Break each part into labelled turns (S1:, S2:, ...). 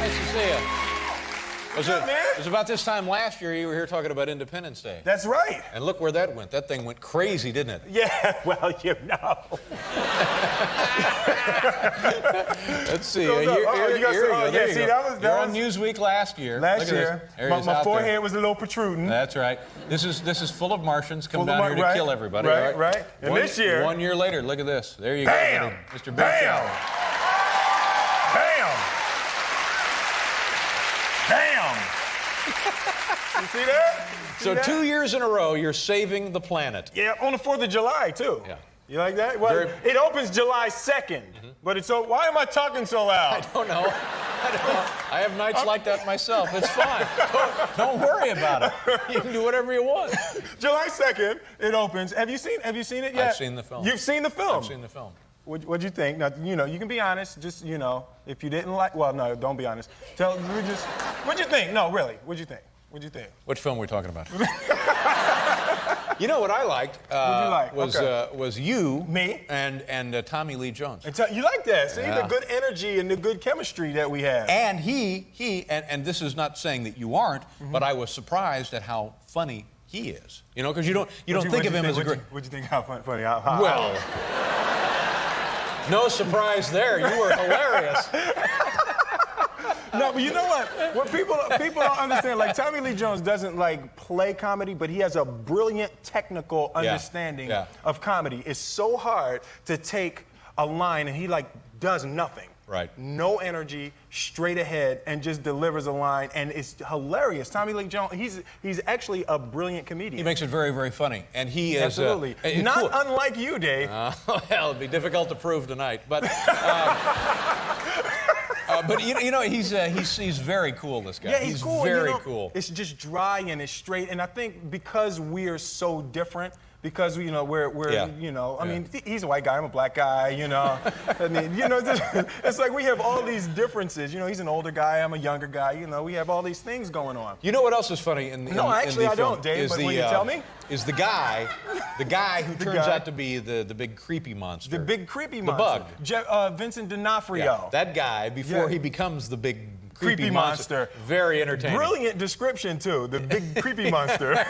S1: Nice to see you.
S2: What's up, man?
S1: It was about this time last year you were here talking about Independence Day.
S2: That's right.
S1: And look where that went. That thing went crazy, didn't it?
S2: Yeah, well, you know.
S1: Let's see.
S2: You're on
S1: Newsweek last year.
S2: Last year. My forehead was a little protruding.
S1: That's right. This is full of Martians come down here to kill everybody.
S2: Right. And this year.
S1: 1 year later, look at this. There you go. Mr. Big
S2: Bam! Bam! Bam! You see that?
S1: So 2 years in a row, you're saving the planet.
S2: Yeah, on the 4th of July, too.
S1: Yeah.
S2: You like that? Well, it opens July 2nd, but it's so. Why am I talking so loud?
S1: I don't know. I have nights like that myself. It's fine. Don't worry about it. You can do whatever you want.
S2: July 2nd, it opens. Have you seen it yet?
S1: I've seen the film.
S2: You've seen the film?
S1: I've seen the film.
S2: What'd you think? Now, you can be honest. Just, if you didn't like, well, no, don't be honest. What'd you think? No, really, what'd you think? What'd you think?
S1: Which film are we talking about? You know what I liked?
S2: What'd you like?
S1: Was you,
S2: me,
S1: and Tommy Lee Jones.
S2: You like that? See, the good energy and the good chemistry that we have.
S1: And and this is not saying that you aren't, but I was surprised at how funny he is. Because you don't think of him as a great.
S2: What'd you think? How funny?
S1: Well, no surprise there. You were hilarious.
S2: No, but you know what? What people don't understand, like Tommy Lee Jones doesn't play comedy, but he has a brilliant technical understanding of comedy. It's so hard to take a line and he does nothing.
S1: Right.
S2: No energy, straight ahead, and just delivers a line, and it's hilarious. Tommy Lee Jones, he's actually a brilliant comedian.
S1: He makes it very, very funny, and he is
S2: absolutely not unlike you, Dave.
S1: Well, it'll be difficult to prove tonight, but. But he's very cool. This guy.
S2: Yeah, he's cool.
S1: Very cool.
S2: It's just dry and it's straight, and I think because we are so different, because we're I mean, he's a white guy, I'm a black guy, I mean, it's like we have all these differences. He's an older guy, I'm a younger guy. We have all these things going on.
S1: You know what else is funny in the
S2: No, actually, I
S1: film?
S2: don't, Dave. But will you tell me?
S1: Is the guy who turns out to be the big creepy monster.
S2: The big creepy monster.
S1: The bug.
S2: Vincent D'Onofrio.
S1: Yeah, that guy before he becomes the big creepy monster. Very entertaining.
S2: Brilliant description too. The big creepy monster.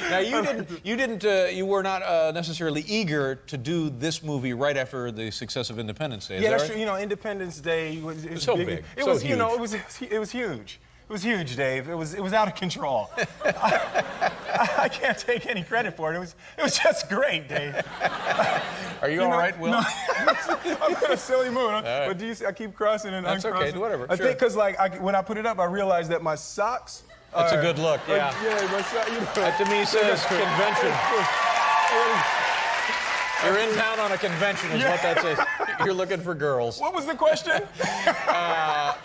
S1: Now you were not necessarily eager to do this movie right after the success of Independence Day.
S2: Yeah, that's true. Independence Day was
S1: so big.
S2: It was huge. It was huge. It was huge, Dave. It was out of control. I can't take any credit for it. It was just great, Dave.
S1: Are you all right, Will?
S2: No, I'm in a silly mood. Right. But I keep crossing and uncrossing.
S1: That's okay. Whatever.
S2: I think because when I put it up, I realized that my socks.
S1: That's a good look. Yeah.
S2: My socks.
S1: That to me says convention. You're in town on a convention is what that says. You're looking for girls.
S2: What was the question?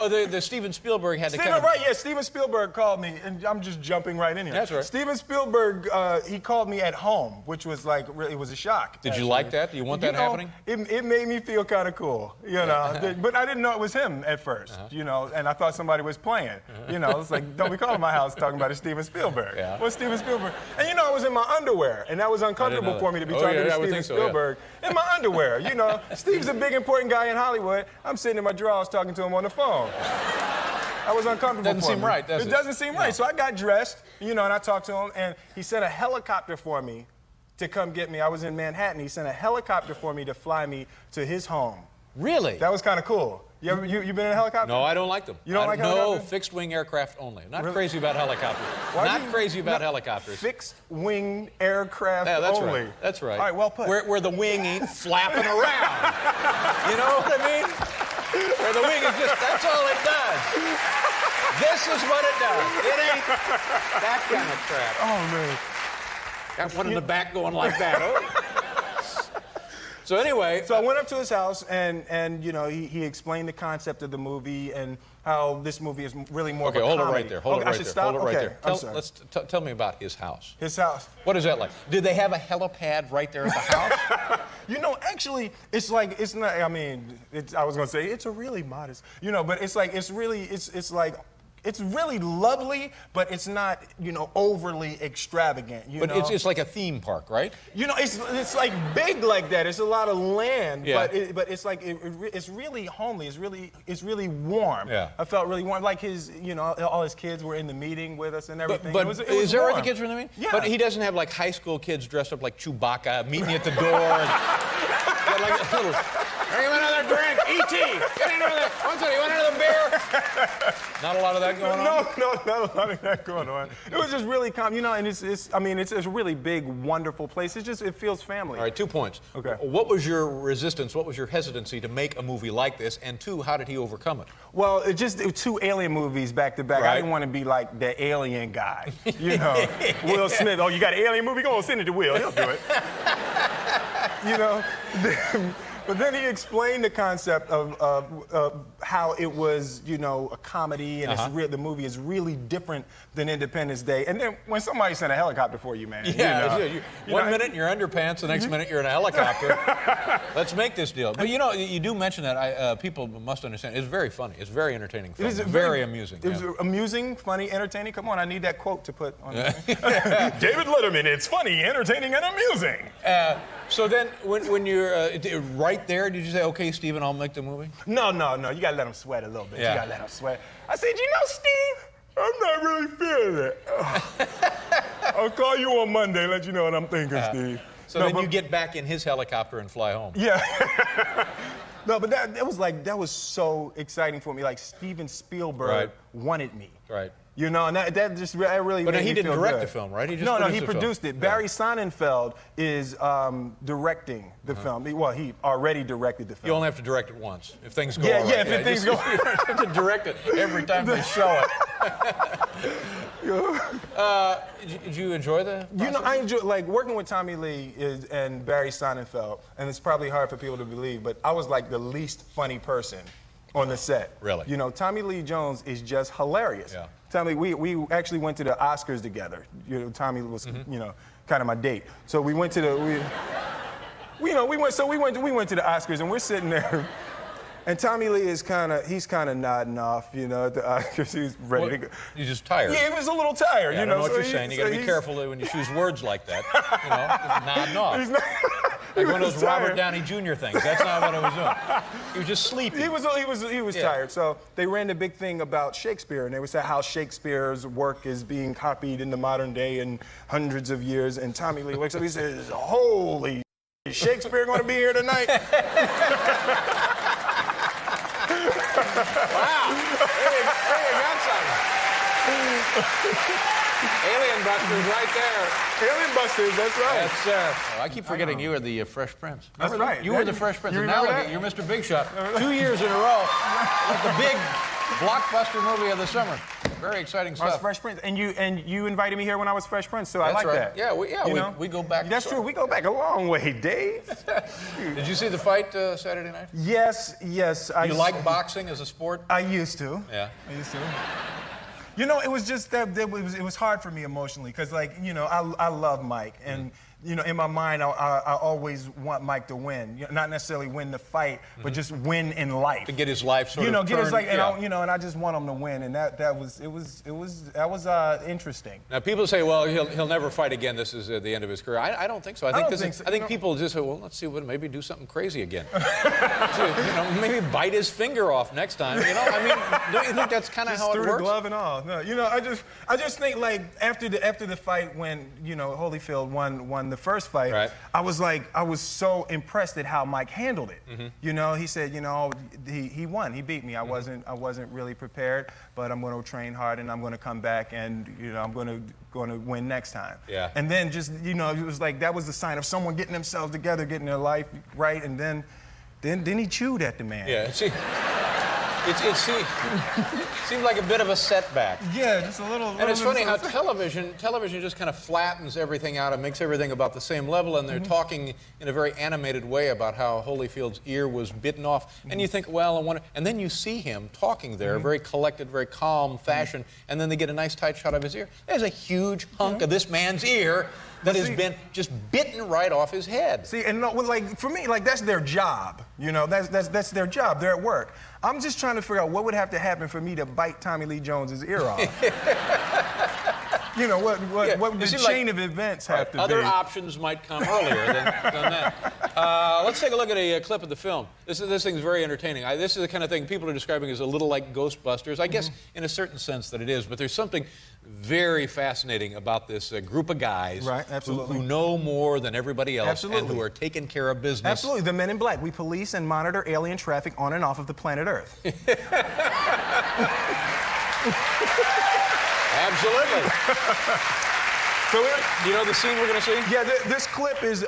S1: The Steven Spielberg had to come.
S2: Right, yeah, Steven Spielberg called me, and I'm just jumping right in here.
S1: That's right.
S2: Steven Spielberg, he called me at home, which was it was a shock.
S1: Did you like that? Do you want that happening?
S2: It made me feel kind of cool, but I didn't know it was him at first, and I thought somebody was playing. It's like, don't be calling my house talking about Steven Spielberg.
S1: Yeah.
S2: What's Steven Spielberg? And I was in my underwear, and that was uncomfortable for me to be talking to Steven Spielberg in my underwear. Steve's a big important guy in Hollywood. I'm sitting in my drawers talking to him on the phone. I was uncomfortable.
S1: Doesn't seem right, does it?
S2: It doesn't seem right. So I got dressed, and I talked to him, and he sent a helicopter for me to come get me. I was in Manhattan. He sent a helicopter for me to fly me to his home.
S1: Really?
S2: That was kind of cool. You been in a helicopter?
S1: No, I don't like them.
S2: You don't like
S1: helicopters?
S2: No,
S1: fixed-wing aircraft only. Not crazy about helicopters. Crazy about helicopters.
S2: Fixed-wing aircraft
S1: only.
S2: Right.
S1: That's right.
S2: All right, well put.
S1: Where the wing ain't flapping around. You know what I mean? Where the wing is that's all it does. This is what it does. It ain't that kind of crap.
S2: Oh, man.
S1: Got one in the back going like that. Oh. So anyway,
S2: I went up to his house and he explained the concept of the movie and how this movie is really more of a comedy.
S1: Hold it right there. Hold it right there.
S2: Stop?
S1: Hold it right there.
S2: I'm sorry.
S1: Tell me about his house.
S2: His house.
S1: What is that like? Do they have a helipad right there at the house?
S2: Actually, it's not. I mean, I was gonna say it's a really modest. But it's like it's really lovely, but it's not, overly extravagant.
S1: But it's like a theme park, right?
S2: It's like big like that. It's a lot of land,
S1: Yeah.
S2: but it's like it's really homely. It's really warm.
S1: Yeah.
S2: I felt really warm. Like all his kids were in the meeting with us and everything.
S1: But
S2: it was
S1: is there
S2: warm.
S1: other kids from the meeting?
S2: Yeah.
S1: But he doesn't have like high school kids dressed up like Chewbacca meeting you at the door. And, got like a little, you want another drink? E.T. Get in over there. You want another beer? Not a lot of that going on?
S2: No, not a lot of that going on. It was just really calm, and it's a really big, wonderful place. It feels family.
S1: All right, 2 points.
S2: Okay.
S1: What was your resistance, what was your hesitancy to make a movie like this? And 2, how did he overcome it?
S2: Well, it was 2 alien movies back to back.
S1: Right.
S2: I didn't want to be like the alien guy. Will Smith, oh, you got an alien movie? Go on, send it to Will. He'll do it. But then he explained the concept of how it was, a comedy, and the movie is really different than Independence Day. And then when somebody sent a helicopter for you, man.
S1: One minute in your underpants, the next minute you're in a helicopter. Let's make this deal. But you do mention that. People must understand. It's very funny. It's very entertaining. Film. It's very amusing.
S2: It's amusing, funny, entertaining. Come on, I need that quote to put on there. David Letterman, it's funny, entertaining, and amusing.
S1: So then, when you're right there, did you say, "Okay, Steven, I'll make the movie"?
S2: No. You gotta let him sweat a little bit.
S1: Yeah.
S2: You gotta let him sweat. I said, Steve, I'm not really feeling it. I'll call you on Monday, let you know what I'm thinking, Steve.
S1: So then you get back in his helicopter and fly home.
S2: Yeah. No, but that was so exciting for me. Like Steven Spielberg wanted me.
S1: Right.
S2: And that really
S1: But
S2: made
S1: he
S2: me
S1: didn't
S2: feel
S1: direct
S2: good.
S1: the film, right? He just
S2: he produced it.
S1: Yeah.
S2: Barry Sonnenfeld is directing the film. Well, he already directed the film.
S1: You only have to direct it once. If things go
S2: Yeah,
S1: all
S2: yeah,
S1: right.
S2: if things go
S1: You don't have to direct it every time they show it. Did you enjoy the process?
S2: I enjoy working with Tommy Lee and Barry Sonnenfeld, and it's probably hard for people to believe, but I was like the least funny person on the set.
S1: Really?
S2: Tommy Lee Jones is just hilarious.
S1: Yeah.
S2: Tommy, we actually went to the Oscars together. Tommy was, kind of my date. So we went to we went to the Oscars, and we're sitting there. And Tommy Lee is he's kind of nodding off, at the Oscars. He's ready to go.
S1: You're just tired.
S2: Yeah, he was a little tired,
S1: Yeah, I don't know what you're saying. You got to be careful when you choose words like that. Just nodding off.
S2: He's not,
S1: like one of those
S2: tired.
S1: Robert Downey Jr. things. That's not what I was doing. He was just sleepy.
S2: He was tired. So they ran the big thing about Shakespeare, and they would say how Shakespeare's work is being copied in the modern day in hundreds of years. And Tommy Lee wakes up, he says, "Holy, is Shakespeare going to be here tonight?"
S1: Wow. Hey, you got something. Alien Busters right there.
S2: Alien Busters, that's right.
S1: That's, I keep forgetting you were the Fresh Prince.
S2: That's right.
S1: You were the Fresh Prince.
S2: You
S1: And now
S2: remember
S1: look,
S2: that?
S1: you're Mr. Big Shot. 2 years in a row. Like the big blockbuster movie of the summer. Very exciting
S2: I was
S1: stuff.
S2: Fresh Prince, and you invited me here when I was Fresh Prince, so I like
S1: right.
S2: that.
S1: Yeah, we go back.
S2: That's true. We go back a long way, Dave.
S1: Did you see the fight Saturday night?
S2: Yes.
S1: You like boxing as a sport?
S2: I used to.
S1: Yeah.
S2: I used to. It was just that it was hard for me emotionally because, I love Mike, and in my mind, I always want Mike to win. Not necessarily win the fight, but just win in life.
S1: To get his life sort of
S2: get his
S1: turned,
S2: and and I just want him to win, and that was interesting.
S1: Now people say, well, he'll never fight again. This is the end of his career. I don't think so. I think people just say, well, let's see, maybe do something crazy again. Maybe bite his finger off next time. Don't you think that's kind of how it works?
S2: Through the glove and all. No, I just think after the fight when Holyfield won the first fight,
S1: right.
S2: I was so impressed at how Mike handled it. Mm-hmm. He said, he won, he beat me. I wasn't really prepared, but I'm going to train hard and I'm going to come back and I'm going to win next time.
S1: Yeah.
S2: And then just it was like that was the sign of someone getting themselves together, getting their life right, and then he chewed at the man.
S1: Yeah. It seemed like a bit of a setback.
S2: Yeah, just a little.
S1: And it's funny how television just kind of flattens everything out and makes everything about the same level, and they're talking in a very animated way about how Holyfield's ear was bitten off. And you think, well, I wonder. And then you see him talking there, very collected, very calm fashion, and then they get a nice tight shot of his ear. There's a huge hunk of this man's ear that has been just bitten right off his head.
S2: See, and like for me, like that's their job. You know, that's their job. They're at work. I'm just trying to figure out what would have to happen for me to bite Tommy Lee Jones's ear off. You know, what would the chain of events have to be?
S1: Other options might come earlier than that. Let's take a look at a clip of the film. This thing's very entertaining. This is the kind of thing people are describing as a little like Ghostbusters. I guess in a certain sense that it is, but there's something very fascinating about this group of guys who know more than everybody else and who are taking care of business.
S2: Absolutely. The Men in Black. We police and monitor alien traffic on and off of the planet Earth.
S1: Absolutely.
S2: So
S1: you know the scene we're going to see?
S2: Yeah, this clip is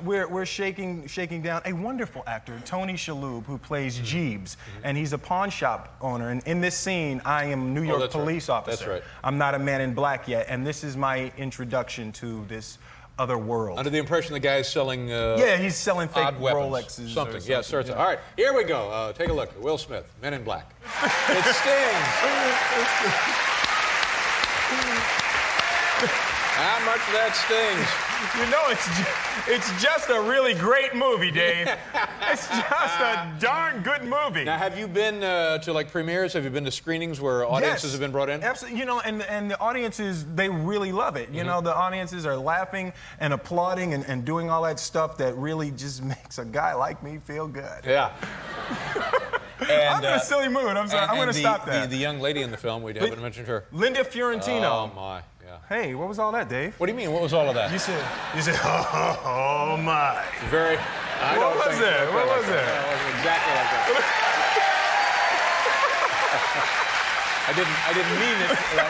S2: we're shaking down a wonderful actor, Tony Shalhoub, who plays Jeeves, and he's a pawn shop owner. And in this scene, I am a New York police officer.
S1: That's right.
S2: I'm not a Man in Black yet, and this is my introduction to this other world.
S1: Under the impression the guy's selling
S2: yeah, he's selling fake Rolexes.
S1: Something. Yeah, sorts of. All right, here we go. Take a look. Will Smith, Men in Black. It stings. How much that stings?
S2: You know, it's just a really great movie, Dave. It's just a darn good movie.
S1: Now, have you been to like premieres? Have you been to screenings where audiences have been brought in?
S2: Absolutely. You know, and the audiences, they really love it. You know, the audiences are laughing and applauding and doing all that stuff that really just makes a guy like me feel good.
S1: Yeah.
S2: I'm in a silly mood. I'm sorry. I'm going to stop that.
S1: The young lady in the film, we haven't mentioned her.
S2: Linda Fiorentino.
S1: Oh, my. Yeah.
S2: Hey, what was all that, Dave?
S1: What do you mean? What was all of that?
S2: You said, oh my.
S1: Very.
S2: What was that? What was that?
S1: That wasn't exactly like that. I didn't mean it that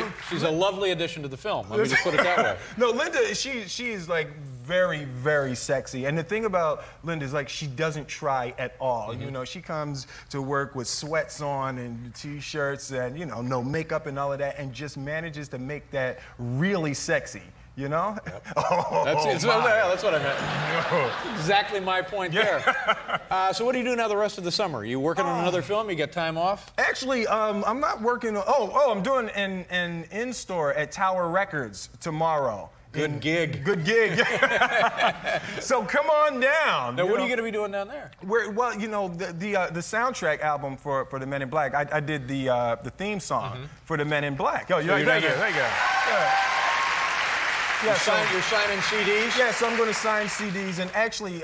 S1: way. She's a lovely addition to the film. Let me just put it that way.
S2: No, Linda, she is like very, very sexy. And the thing about Linda is like she doesn't try at all. You know, she comes to work with sweats on and t-shirts and, you know, no makeup and all of that and just manages to make that really sexy. You know?
S1: Yep. That's what I meant. No. Exactly my point there. So what do you do now the rest of the summer? Are you working on another film? You got time off?
S2: Actually, I'm not working. I'm doing an in-store at Tower Records tomorrow.
S1: Good gig.
S2: Good gig. So come on down.
S1: Now, what are you going to be doing down there?
S2: Well, you know, the soundtrack album for the Men in Black. I did the theme song for the Men in Black. Oh, thank you. Yeah.
S1: You're signing CDs?
S2: Yeah, so I'm going to sign CDs, and actually,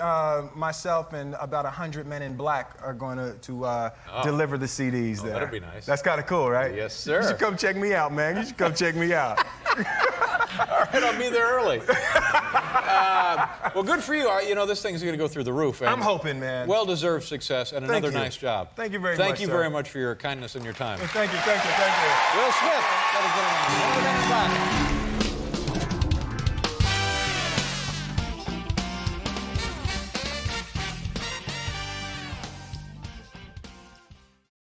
S2: myself and about 100 Men in Black are going to deliver the CDs there.
S1: That'd be nice.
S2: That's kind of cool, right?
S1: Yes, sir.
S2: You should come check me out, man. You should come check me out.
S1: All right, I'll be there early. Well, good for you. You know, this thing's going to go through the roof.
S2: I'm hoping, man.
S1: Well-deserved success and another nice job.
S2: Thank you very much,
S1: Thank you very much for your kindness and your time.
S2: Well, thank you.
S1: Will Smith, ladies and gentlemen.